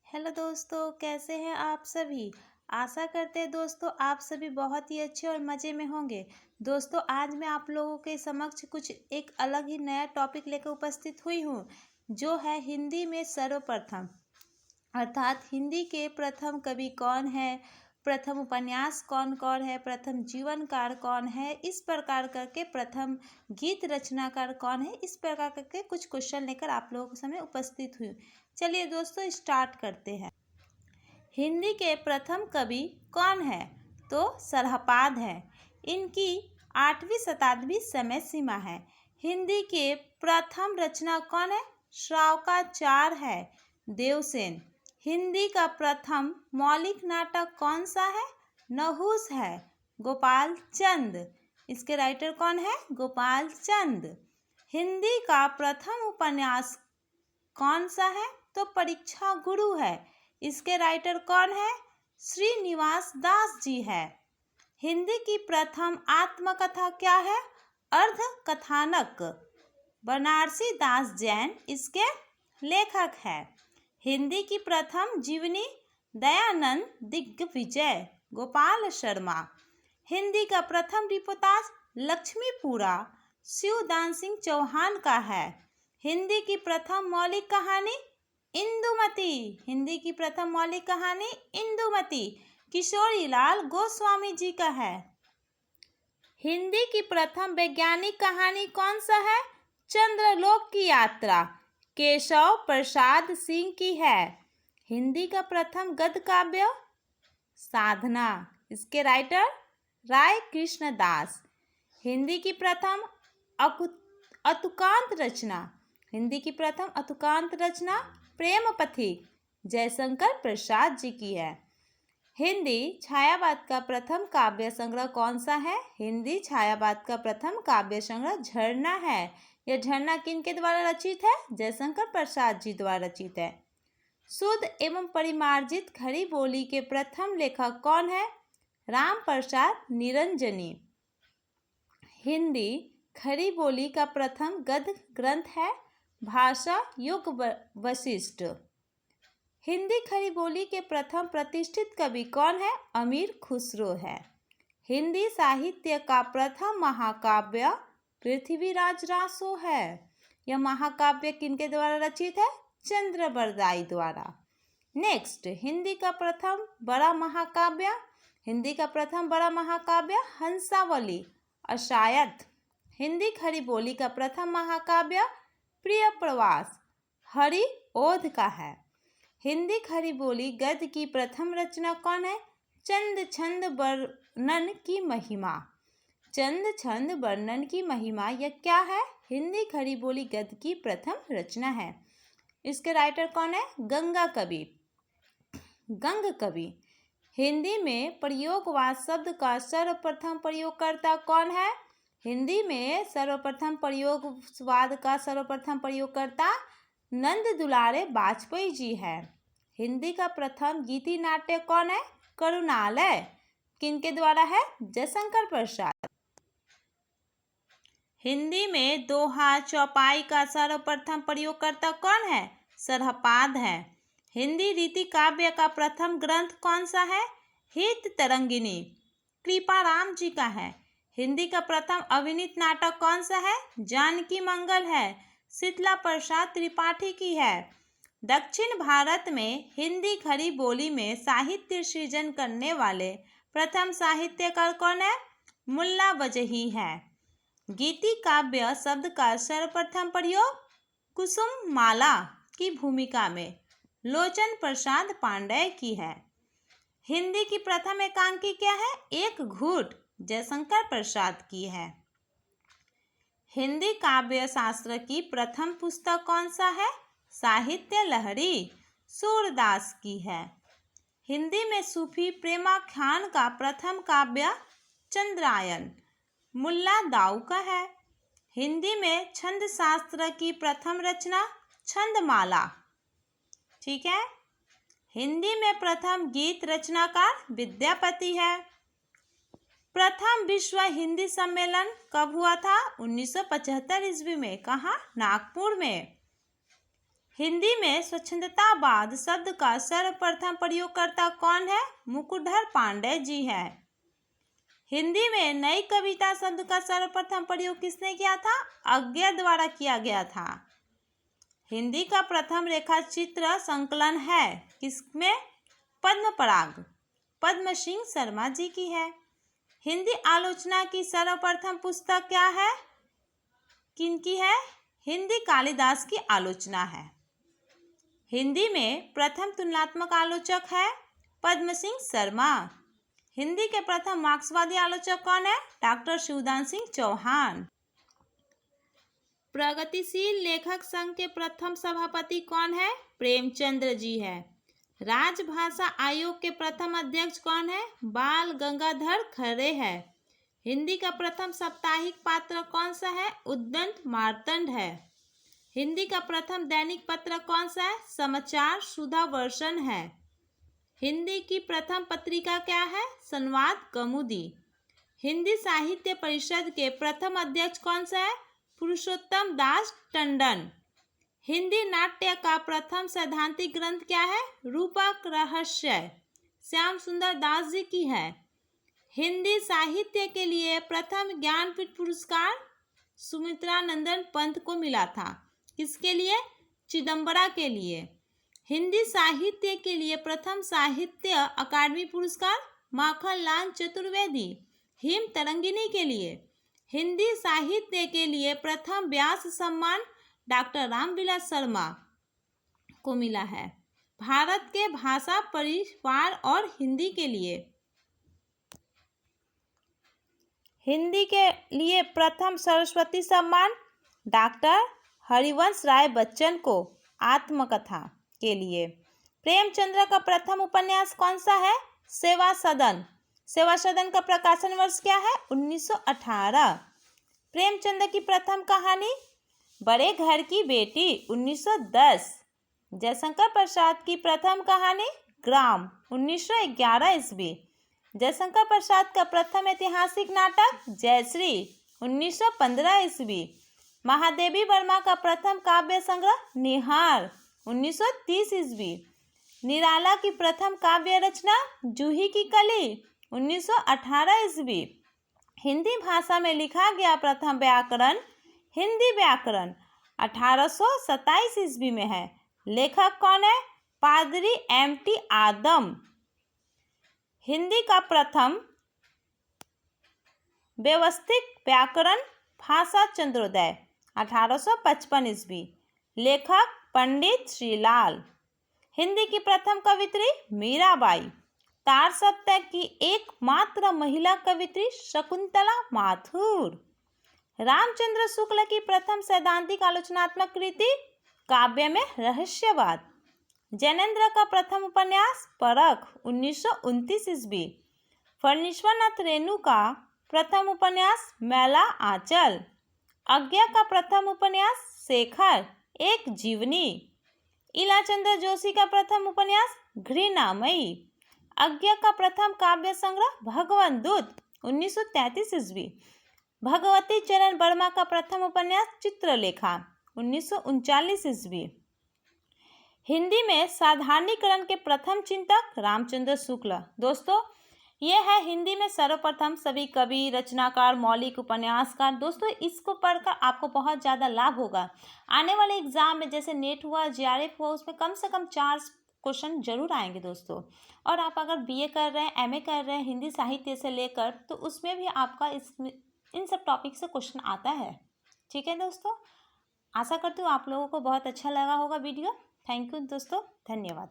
Hello दोस्तों, कैसे हैं आप सभी। आशा करते हैं दोस्तों आप सभी बहुत ही अच्छे और मज़े में होंगे। दोस्तों आज मैं आप लोगों के समक्ष कुछ एक अलग ही नया टॉपिक लेकर उपस्थित हुई हूँ, जो है हिंदी में सर्वप्रथम। अर्थात हिंदी के प्रथम कवि कौन है, प्रथम उपन्यास कौन कौन है, प्रथम जीवनकार कौन है, इस प्रकार करके प्रथम गीत रचनाकार कौन है, इस प्रकार करके कुछ क्वेश्चन लेकर आप लोगों के सामने उपस्थित हुई। चलिए दोस्तों स्टार्ट करते हैं। हिंदी के प्रथम कवि कौन है? तो सरहपाद है। इनकी 8वीं शताब्दी समय सीमा है। हिंदी के प्रथम रचना कौन है? श्रावकाचार्य है, देवसेन। हिंदी का प्रथम मौलिक नाटक कौन सा है? नहुस है, गोपाल चंद। इसके राइटर कौन है? गोपाल चंद। हिंदी का प्रथम उपन्यास कौन सा है? तो परीक्षा गुरु है। इसके राइटर कौन है? श्रीनिवास दास जी है। हिंदी की प्रथम आत्मकथा क्या है? अर्ध कथानक। बनारसी दास जैन इसके लेखक है। हिंदी की प्रथम जीवनी दयानंद दिग्विजय, गोपाल शर्मा। हिंदी का प्रथम रिपोर्टाज लक्ष्मीपुरा, शिवदान सिंह चौहान का है। हिंदी की प्रथम मौलिक कहानी इंदुमती। हिंदी की प्रथम मौलिक कहानी इंदुमती किशोरीलाल गोस्वामी जी का है। हिंदी की प्रथम वैज्ञानिक कहानी कौन सा है? चंद्रलोक की यात्रा, केशव प्रसाद सिंह की है। हिंदी का प्रथम गद्य काव्य साधना। इसके राइटर राय कृष्ण दास। हिंदी की प्रथम अतुकांत रचना। हिंदी की प्रथम अतुकांत रचना प्रेम पथिक, जयशंकर प्रसाद जी की है। हिंदी छायावाद का प्रथम काव्य संग्रह कौन सा है? हिंदी छायावाद का प्रथम काव्य संग्रह झरना है। यह झरना किनके द्वारा रचित है? जयशंकर प्रसाद जी द्वारा रचित है। शुद्ध एवं परिमार्जित खड़ी बोली के प्रथम लेखक कौन है? राम प्रसाद निरंजनी। हिंदी खड़ी बोली का प्रथम गद्य ग्रंथ है भाषा युग वशिष्ठ। हिंदी खड़ी बोली के प्रथम प्रतिष्ठित कवि कौन है? अमीर खुसरो है। हिंदी साहित्य का प्रथम महाकाव्य पृथ्वीराज रासो है। यह महाकाव्य किनके द्वारा रचित है? चंद्रबरदाई द्वारा। नेक्स्ट, हिंदी का प्रथम बड़ा महाकाव्य। हिंदी का प्रथम बड़ा महाकाव्य हंसावली अशायत। हिंदी खड़ी बोली का प्रथम महाकाव्य प्रिय प्रवास हरि ओध का है। हिंदी खड़ी बोली गद्य की प्रथम रचना कौन है? चंद छंद वर्णन की महिमा। चंद छंद वर्णन की महिमा यह क्या है? हिंदी खड़ी बोली गद्य की प्रथम रचना है। इसके राइटर कौन है? गंगा कवि, गंग कवि। हिंदी में प्रयोगवाद शब्द का सर्वप्रथम प्रयोगकर्ता कौन है? हिंदी में सर्वप्रथम प्रयोगवाद का सर्वप्रथम प्रयोगकर्ता नंद दुलारे वाजपेयी जी है। हिंदी का प्रथम गीति नाट्य कौन है? करुणालय। किनके द्वारा है? जयशंकर प्रसाद। हिंदी में दोहा चौपाई का सर्वप्रथम प्रयोगकर्ता कौन है? सरहपाद है। हिंदी रीति काव्य का प्रथम ग्रंथ कौन सा है? हित तरंगिनी, कृपाराम जी का है। हिंदी का प्रथम अभिनीत नाटक कौन सा है? जानकी मंगल है, शीतला प्रसाद त्रिपाठी की है। दक्षिण भारत में हिंदी खड़ी बोली में साहित्य सृजन करने वाले प्रथम साहित्यकार कौन है? मुल्ला वजही है। गीति काव्य शब्द का सर्वप्रथम प्रयोग कुसुम माला की भूमिका में लोचन प्रसाद पांडेय की है। हिंदी की प्रथम एकांकी क्या है? एक घूट, जयशंकर प्रसाद की है। हिंदी काव्य शास्त्र की प्रथम पुस्तक कौन सा है? साहित्य लहरी, सूरदास की है। हिंदी में सूफी प्रेमाख्यान का प्रथम काव्य चंद्रायन, मुल्ला दाऊ का है। हिंदी में छंद शास्त्र की प्रथम रचना छंदमाला। ठीक है। हिंदी में प्रथम गीत रचनाकार विद्यापति है। प्रथम विश्व हिंदी सम्मेलन कब हुआ था? 1975 ईस्वी में। कहाँ? नागपुर में। हिंदी में स्वच्छंदतावाद शब्द का सर्वप्रथम प्रयोगकर्ता कौन है? मुकुटधर पांडे जी है। हिंदी में नई कविता शब्द का सर्वप्रथम प्रयोग किसने किया था? अज्ञा द्वारा किया गया था। हिंदी का प्रथम रेखाचित्र संकलन है किसमें? पद्मपराग पद्म सिंह शर्मा जी की है। हिंदी आलोचना की सर्वप्रथम पुस्तक क्या है? किनकी है? हिंदी कालिदास की आलोचना है। हिंदी में प्रथम तुलनात्मक आलोचक है पद्म सिंह शर्मा। हिंदी के प्रथम मार्क्सवादी आलोचक कौन है? डॉक्टर शिवदान सिंह चौहान। प्रगतिशील लेखक संघ के प्रथम सभापति कौन है? प्रेमचंद्र जी है। राजभाषा आयोग के प्रथम अध्यक्ष कौन है? बाल गंगाधर खरे है। हिंदी का प्रथम साप्ताहिक पात्र कौन सा है? उद्दंड मार्तंड है। हिंदी का प्रथम दैनिक पत्र कौन सा है? समाचार सुधा वर्षन है। हिंदी की प्रथम पत्रिका क्या है? संवाद कौमुदी। हिंदी साहित्य परिषद के प्रथम अध्यक्ष कौन सा है? पुरुषोत्तम दास टंडन। हिंदी नाट्य का प्रथम सैद्धांतिक ग्रंथ क्या है? रूपक रहस्य श्याम सुंदर दास जी की है। हिंदी साहित्य के लिए प्रथम ज्ञानपीठ पुरस्कार सुमित्रा नंदन पंत को मिला था। किसके लिए? चिदम्बरा के लिए। हिंदी साहित्य के लिए प्रथम साहित्य अकादमी पुरस्कार माखनलाल चतुर्वेदी हिम तरंगिणी के लिए। हिंदी साहित्य के लिए प्रथम व्यास सम्मान डॉक्टर रामविलास शर्मा को मिला है। भारत के भाषा परिवार और हिंदी के लिए हिंदी के लिए प्रथम सरस्वती सम्मान डॉक्टर हरिवंश राय बच्चन को आत्मकथा के लिए। प्रेमचंद्र का प्रथम उपन्यास कौन सा है? सेवा सदन। सेवा सदन का प्रकाशन वर्ष क्या है? 1918। प्रेमचंद्र की प्रथम कहानी बड़े घर की बेटी 1910। जयशंकर प्रसाद की प्रथम कहानी ग्राम 1911 ईस्वी। जयशंकर प्रसाद का प्रथम ऐतिहासिक नाटक जयश्री 1915 ईस्वी। महादेवी वर्मा का प्रथम काव्य संग्रह निहार 1930 ईस्वी। निराला की प्रथम काव्य रचना जूही की कली 1918 ईस्वी। हिंदी भाषा में लिखा गया प्रथम व्याकरण हिंदी व्याकरण 1827 ईस्वी में है। लेखक कौन है? पादरी एम.टी. आदम। हिंदी का प्रथम व्यवस्थित व्याकरण भाषा चंद्रोदय 1855 ईस्वी। लेखक पंडित श्रीलाल। हिंदी की प्रथम कवित्री मीराबाई। तार सप्तक की एकमात्र महिला कवित्री शकुंतला माथुर। रामचंद्र शुक्ल की प्रथम सैद्धांतिक आलोचनात्मक कृति काव्य में रहस्यवाद। जैनेन्द्र का प्रथम उपन्यास परख 1929 ईस्वी। फणीश्वरनाथ रेणु का प्रथम उपन्यास मैला आंचल। अज्ञा का प्रथम उपन्यास शेखर एक जीवनी। इलाचंद्र जोशी का प्रथम उपन्यास घृणामयी। अज्ञा का प्रथम काव्य संग्रह भगवान दूत 1933 ईस्वी। भगवती चरण वर्मा का प्रथम उपन्यास चित्रलेखा 1939 ईस्वी। हिंदी में साधारणीकरण के प्रथम चिंतक रामचंद्र शुक्ल। दोस्तों ये है हिंदी में सर्वप्रथम सभी कवि रचनाकार मौलिक उपन्यासकार। दोस्तों इसको पढ़कर आपको बहुत ज़्यादा लाभ होगा। आने वाले एग्जाम में जैसे नेट हुआ जेआरएफ हुआ उसमें कम से कम 4 क्वेश्चन जरूर आएंगे दोस्तों। और आप अगर बीए कर रहे हैं एमए कर रहे हैं हिंदी साहित्य से लेकर तो उसमें भी आपका इन सब टॉपिक से क्वेश्चन आता है। ठीक है दोस्तों, आशा करती हूँ आप लोगों को बहुत अच्छा लगा होगा वीडियो। थैंक यू दोस्तों, धन्यवाद।